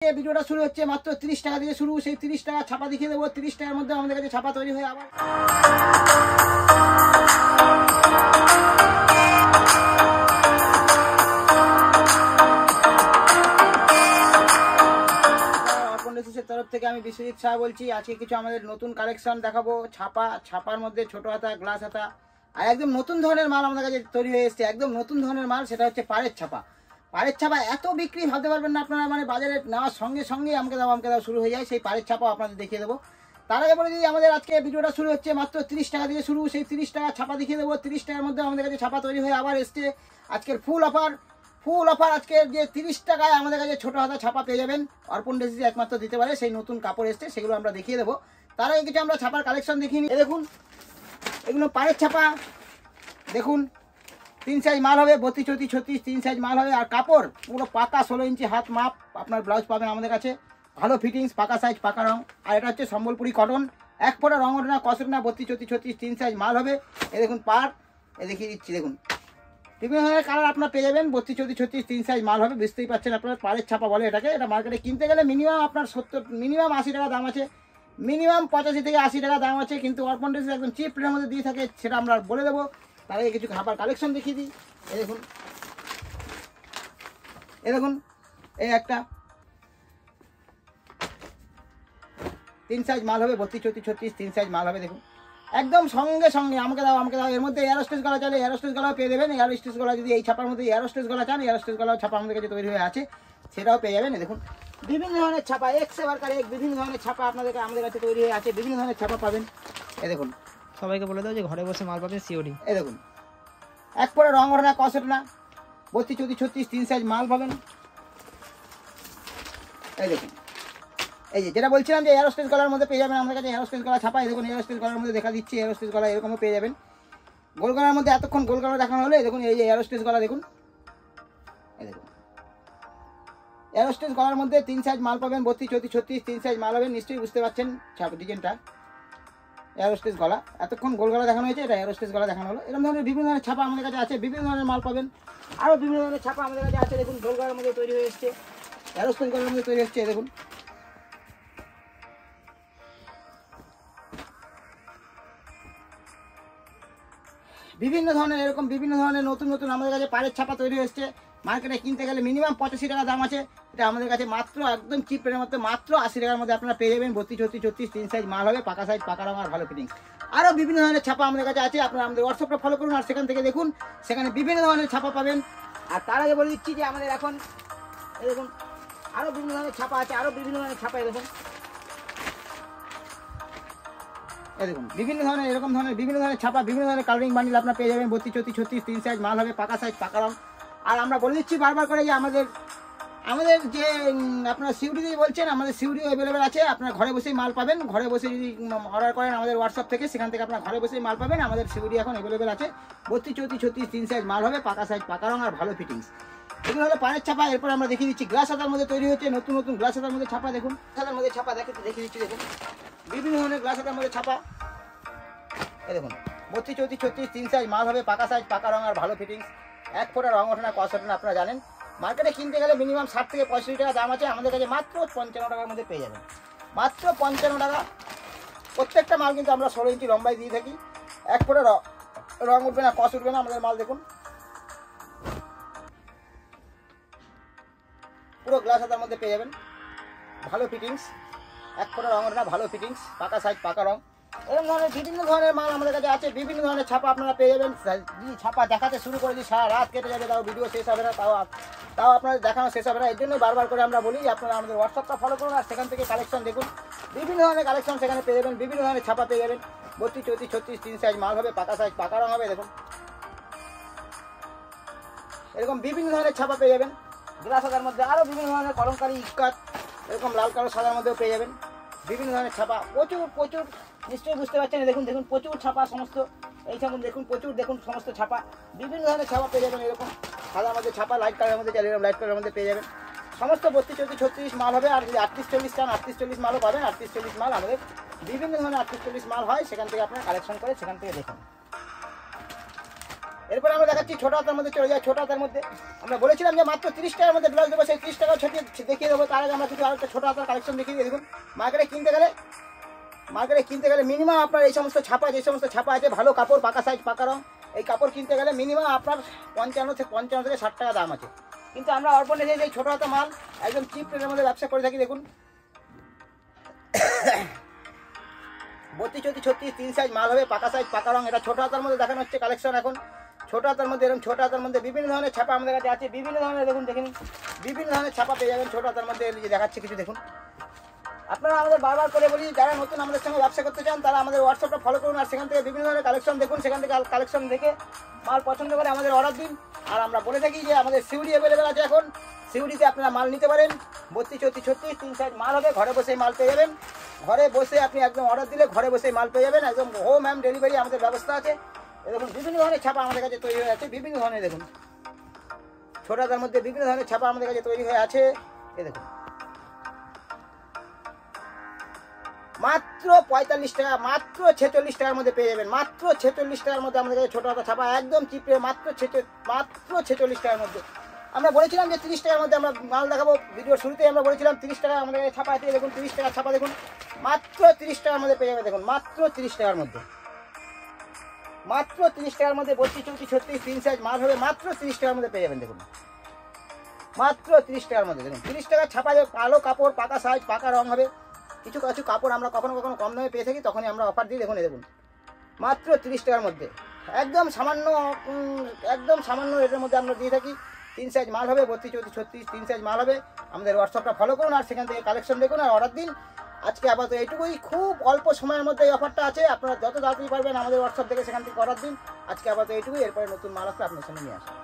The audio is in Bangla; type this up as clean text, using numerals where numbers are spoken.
ভিডিওটা শুরু হচ্ছে মাত্র 30 টাকা দিয়ে শুরু। সেই 30 টাকা ছাপা দেখিয়ে দেবো। 30 টাকার মধ্যে আমাদের কাছে ছাপা তৈরি হয়ে আবার তরফ থেকে আমি বিশ্বজিৎ শাহ বলছি। আজকে কিছু আমাদের নতুন কালেকশন দেখাবো। ছাপার মধ্যে ছোট হাতা, গ্লাস হাতা আর একদম নতুন ধরনের মাল আমাদের কাছে তৈরি হয়ে এসছে। একদম নতুন ধরনের মাল, সেটা হচ্ছে পাড়ের ছাপা। পাড়ের ছাপা এত বিক্রি ভাবতে পারবেন না আপনারা, মানে বাজারে নেওয়ার সঙ্গে সঙ্গে আমাকে দাও শুরু হয়ে যায়। সেই পাড়ের ছাপা আপনাদের দেখিয়ে দেবো। তার আগে বলে দিই, আমাদের আজকে ভিডিওটা শুরু হচ্ছে মাত্র 30 টাকা দিয়ে শুরু। সেই 30 টাকা ছাপা দেখিয়ে দেবো। 30 টাকার মধ্যে আমাদের কাছে ছাপা তৈরি হয়ে আবার এসছে। আজকের ফুল অফার আজকের যে 30 টাকায় আমাদের কাছে ছোট হাতা ছাপা পেয়ে যাবেন। অর্পণ ডেসি একমাত্র দিতে পারে। সেই নতুন কাপড় এসছে, সেগুলো আমরা দেখিয়ে দেবো। তার আগে কিছু আমরা ছাপার কালেকশন দেখিনি। দেখুন, এগুলো পাড়ের ছাপা। দেখুন, 3 সাইজ মাল হবে, 32, 34, 36 3 সাইজ মাল হবে। আর কাপড় পুরো পাকা 16 ইঞ্চি হাত মাপ আপনার ব্লাউজ পাবেন আমাদের কাছে। ভালো ফিটিংস, পাকা সাইজ, পাকা রং। আর এটা হচ্ছে সম্বলপুরি কটন, এক ফোঁটা রং ওঠে না, কষে না। 32, 34, 36 3 সাইজ মাল হবে। এ দেখুন পাড়, এ দেখিয়ে দিচ্ছি। দেখুন বিভিন্ন ধরনের কালার আপনার পেয়ে যাবেন। 32, 34, 36 3 সাইজ মাল হবে। বুঝতেই পারছেন আপনার, পাড়ের ছাপা বলে এটাকে। এটা মার্কেটে কিনতে গেলে মিনিমাম আপনার 80 টাকা দাম আছে, মিনিমাম 85 থেকে 80 টাকা দাম আছে। কিন্তু অর্পণ ড্রেসে একদম চিপ রেটের মধ্যে দিয়ে থাকে, সেটা আমরা বলে দেবো। তার আগে কিছু খাবার কালেকশন দেখিয়ে দিই। এ দেখুন এই একটা 3 সাইজ মাল হবে। 32, 34, 36 3 সাইজ মাল হবে। দেখুন একদম সঙ্গে সঙ্গে আমাকে দাও। এর মধ্যে এয়ারোস্টেজ গলা চাইলে এয়ারোস্টেজ গলাও পেয়ে যাবেন। এয়ারোস্টেজ গলা যদি এই ছাপার মধ্যে এয়ারোস্টেজ গলা চান, এয়ারোস্টেজ গলাও ছাপা আমাদের কাছে তৈরি হয়ে আছে, সেটাও পেয়ে যাবেন। দেখুন বিভিন্ন ধরনের ছাপা, বিভিন্ন ধরনের ছাপা আমাদের কাছে তৈরি হয়ে আছে। বিভিন্ন ধরনের ছাপা পাবেন। এ দেখুন, সবাইকে বলে দাও যে ঘরে বসে মাল পাবেন সিওডি। এই দেখুন এক পরে রং ওঠে না, কষ ওঠে না। 32, 34, 36 3 সাইজ মাল পাবেন। এই দেখুন, এই যেটা বলছিলাম যে এয়ারোস্টেজ গলার মধ্যে পেয়ে যাবেন আমাদের কাছে এয়ারোস্টেজ গলা ছাপা। এই দেখুন এয়ারোস্টেজ গলার মধ্যে দেখা দিচ্ছি, এয়ারোস্টেজ গলা এরকমও পেয়ে যাবেন। গোল গলার মধ্যে এতক্ষণ গোল গলা দেখানো হলে দেখুন এই যে এয়ারোস্টেজ গলা। দেখুন এই দেখুন এয়ারোস্টেজ গলার মধ্যে 3 সাইজ মাল পাবেন। 32, 34, 36 3 সাইজ মাল হবে। নিশ্চয়ই বুঝতে পারছেন ছাপ ডিজাইনটা। এয়ারোস্টেজ গলা, এতক্ষণ গোল গলা দেখানো হয়েছে, এটা এয়ারোস্টেজ গলা দেখানো হলো। এরকম ধরনের বিভিন্ন ধরনের ছাপা আমাদের কাছে আছে। বিভিন্ন ধরনের মাল পাবেন, আরও বিভিন্ন ধরনের ছাপা আমাদের কাছে আছে। দেখুন গোল গলার মধ্যে তৈরি হয়ে এসছে, এয়ারোস্টেজ গলার মধ্যে তৈরি হচ্ছে। দেখুন বিভিন্ন ধরনের এরকম বিভিন্ন ধরনের নতুন নতুন আমাদের কাছে পাড়ের ছাপা তৈরি হয়েছে। মার্কেটে কিনতে গেলে মিনিমাম 85 টাকা দাম আছে। এটা আমাদের কাছে মাত্র একদম চিপ রেটের মধ্যে মাত্র 80 টাকার মধ্যে আপনারা পেয়ে যাবেন। 32, 34, 36 3 সাইজ মাল হবে, পাকা সাইজ, পাকা রং আর ভালো ফিটিং। আরও বিভিন্ন ধরনের ছাপা আমাদের কাছে আছে। আপনারা আমাদের হোয়াটসঅ্যাপটা ফলো করুন আর সেখান থেকে দেখুন, সেখানে বিভিন্ন ধরনের ছাপা পাবেন। আর তার আগে বলে দিচ্ছি যে আমাদের এখন দেখুন আরও বিভিন্ন ধরনের ছাপা আছে, আরও বিভিন্ন ধরনের ছাপা। দেখুন দেখুন বিভিন্ন ধরনের এরকম ধরনের বিভিন্ন ধরনের ছাপা, বিভিন্ন ধরনের কালারিং বান্ডিল আপনার পেয়ে যাবেন। 32, 34, 36 3 সাইজ মাল হবে, পাকা সাইজ, পাকা রং। আর আমরা বলে দিচ্ছি বারবার করে যে আমাদের যে আপনারা সিউডি দিয়ে বলছেন, আমাদের সিউডিও অ্যাভেলেবেল আছে। আপনার ঘরে বসেই মাল পাবেন। ঘরে বসে যদি অর্ডার করেন আমাদের হোয়াটসঅ্যাপ থেকে, সেখান থেকে আপনার ঘরে বসেই মাল পাবেন। আমাদের সিউডি এখন অ্যাভেলেবেল আছে। 32, 34, 36 3 সাইজ মাল হবে, পাকা সাইজ, পাকা রং আর ভালো ফিটিংস। এগুলো হলো পাড়ের ছাপা। এরপর আমরা দেখিয়ে দিচ্ছি গ্লাস হাতার মধ্যে তৈরি হচ্ছে নতুন নতুন গ্লাস হাতার মধ্যে ছাপা। দেখুন হাতার মধ্যে ছাপা দেখিয়ে দিচ্ছি। দেখুন বিভিন্ন ধরনের গ্লাস হাতার মধ্যে ছাপা। এই দেখুন 32, 34, 36 3 সাইজ মাল হবে, পাকা সাইজ, পাকা রং আর ভালো ফিটিংস। এক ফোঁটা রং ওঠে না, কষ ওঠে না। আপনারা জানেন মার্কেটে কিনতে গেলে মিনিমাম 60 থেকে 65 টাকা দাম আছে। আমাদের কাছে মাত্র 55 টাকার মধ্যে পেয়ে যাবেন। মাত্র 55 টাকা। প্রত্যেকটা মাল কিন্তু আমরা 16 ইঞ্চি লম্বাই দিয়ে থাকি। এক ফোঁটা রং উঠবে না, কষ উঠবে না আমাদের মাল। দেখুন পুরো গ্লাস হাতার মধ্যে পেয়ে যাবেন, ভালো ফিটিংস, এক ফোঁটা রং ওঠে না, ভালো ফিটিংস, পাকা সাইজ, পাকা রং। এরকম ধরনের বিভিন্ন ধরনের মাল আমাদের কাছে আছে। বিভিন্ন ধরনের ছাপা আপনারা পেয়ে যাবেন। যদি ছাপা দেখাতে শুরু করে দিই সারা রাত কেটে যাবে, তাও ভিডিও শেষ হবে না, তাও আপনাদের দেখানো শেষ হবে না। এর জন্যই বারবার করে আমরা বলি আপনারা আমাদের হোয়াটসঅ্যাপটা ফলো করুন আর সেখান থেকে কালেকশন দেখুন। বিভিন্ন ধরনের কালেকশন সেখানে পেয়ে যাবেন, বিভিন্ন ধরনের ছাপা পেয়ে যাবেন। 32, 34, 36 3 সাইজ মাল হবে, পাকা সাইজ, পাকা রং হবে। দেখুন এরকম বিভিন্ন ধরনের ছাপা পেয়ে যাবেন। গ্লাস হাতার মধ্যে আরও বিভিন্ন ধরনের কলমকারি, ইস্কাত, এরকম লাল কালো সাদার মধ্যেও পেয়ে যাবেন। বিভিন্ন ধরনের ছাপা প্রচুর নিশ্চয়ই বুঝতে পারছেন। দেখুন প্রচুর ছাপা সমস্ত। এই ছাপুন দেখুন প্রচুর, দেখুন সমস্ত ছাপা, বিভিন্ন ধরনের ছাপা পেয়ে যাবেন। এরকম সাদার মধ্যে ছাপা, লাইট কালারের মধ্যে চাইলে এরকম লাইট কালারের মধ্যে পেয়ে যাবেন। সমস্ত 32, 34, 36 মাল হবে। আর যদি 38, 40 চান 38, 40 মালও পাবেন। 38, 40 মাল আমাদের বিভিন্ন ধরনের 38, 40 মাল হয়। সেখান থেকে আপনারা কালেকশন করে সেখান থেকে দেখুন। এরপরে আমরা দেখাচ্ছি ছোট হাতার মধ্যে চলে যায়। ছোট হাতার মধ্যে আমরা বলেছিলাম যে মাত্র 30 টাকার মধ্যে ব্লাউজ দেবো, সেই 30 টাকা দেখিয়ে দেবো। তার আগে আমরা কিছু আরেকটা ছোট হাতার কালেকশন দেখিয়ে দিয়ে দেখুন। মার্কেটে কিনতে গেলে মিনিমাম আপনার এই সমস্ত ছাপা, যে সমস্ত ছাপা আছে, ভালো কাপড়, পাকা সাইজ, পাকা রং, এই কাপড় কিনতে গেলে মিনিমাম আপনার 55 থেকে 60 টাকা দাম আছে। কিন্তু আমরা অর্পণে যে ছোট হাতা মাল একদম চিপ রেটের মধ্যে ব্যবসা করে থাকি। দেখুন 32, 34, 36 3 সাইজ মাল হবে, পাকা সাইজ, পাকা রং। এটা ছোট হাতার মধ্যে দেখানো হচ্ছে কালেকশন। এখন ছোট হাতার মধ্যে এরকম ছোট হাতার মধ্যে বিভিন্ন ধরনের ছাপা আমাদের কাছে আছে, বিভিন্ন ধরনের দেখুন, দেখুন বিভিন্ন ধরনের ছাপা পেয়ে যাবেন ছোট হাতার মধ্যে। যে দেখাচ্ছে কিছু দেখুন। আপনারা আমাদের বারবার করে বলি, যারা নতুন আমাদের সঙ্গে ব্যবসা করতে চান তারা আমাদের হোয়াটসঅ্যাপটা ফলো করুন, আর সেখান থেকে বিভিন্ন ধরনের কালেকশন দেখুন, সেখান থেকে কালেকশন দেখে মাল পছন্দ করে আমাদের অর্ডার দিন। আর আমরা বলে থাকি যে আমাদের সিউডি অ্যাভেলেবেল আছে। এখন সিউডিতে আপনারা মাল নিতে পারেন। 32, 34, 36 3 সাইজ মাল হবে, ঘরে বসেই মাল পেয়ে যাবেন। ঘরে বসে আপনি একদম অর্ডার দিলে ঘরে বসেই মাল পেয়ে যাবেন। একদম হোম অ্যান্ড ডেলিভারি আমাদের ব্যবস্থা আছে। দেখুন বিভিন্ন ধরনের ছাপা আমাদের কাছে তৈরি হয়ে আছে, বিভিন্ন ধরনের দেখুন ছোট হাতার মধ্যে বিভিন্ন ধরনের ছাপা আমাদের কাছে তৈরি হয়ে আছে। এই দেখুন মাত্র 45 টাকা, মাত্র 46 টাকার মধ্যে পেয়ে যাবেন। মাত্র 46 টাকার মধ্যে আমাদের কাছে ছোট হাতা ছাপা একদম চিপে, মাত্র 46 টাকার মধ্যে। আমরা বলেছিলাম যে 30 টাকার মধ্যে আমরা মাল দেখাবো। ভিডিওর শুরুতেই আমরা বলেছিলাম 30 টাকা আমাদের কাছে ছাপা আছে। দেখুন 30 টাকা ছাপা, দেখুন মাত্র 30 টাকার মধ্যে পেয়ে যাবেন। দেখুন মাত্র 30 টাকার মধ্যে, মাত্র 30 টাকার মধ্যে 32, 34, 36 3 সাইজ মাল হবে, মাত্র 30 টাকার মধ্যে পেয়ে যাবেন। দেখুন মাত্র 30 টাকার মধ্যে। দেখুন 30 টাকা ছাপা যাবে, কালো কাপড়, পাকা সাইজ, পাকা রং হবে। কিছু কিছু কাপড় আমরা কখনো কখনো কম দামে পেয়ে থাকি, তখনই আমরা অফার দিই। দেখুন দেখুন মাত্র 30 টাকার মধ্যে একদম সামান্য রেটের মধ্যে আমরা দিয়ে থাকি। 3 সাইজ মাল হবে, 32, 34, 36 3 সাইজ মাল হবে। আমাদের হোয়াটসঅ্যাপটা ফলো করুন, আর সেখান থেকে কালেকশন দেখুন আর অর্ডার দিন। আজকে আপাতত এইটুকুই, খুব অল্প সময়ের মধ্যে এই অফারটা আছে। আপনারা যত তাড়াতাড়ি পারবেন আমাদের হোয়াটসঅ্যাপ থেকে সেখান থেকে অর্ডার দিন। আজকে আপাতত এইটুকুই, এরপরে নতুন মাল আসলে আপনার সামনে নিয়ে আসুন।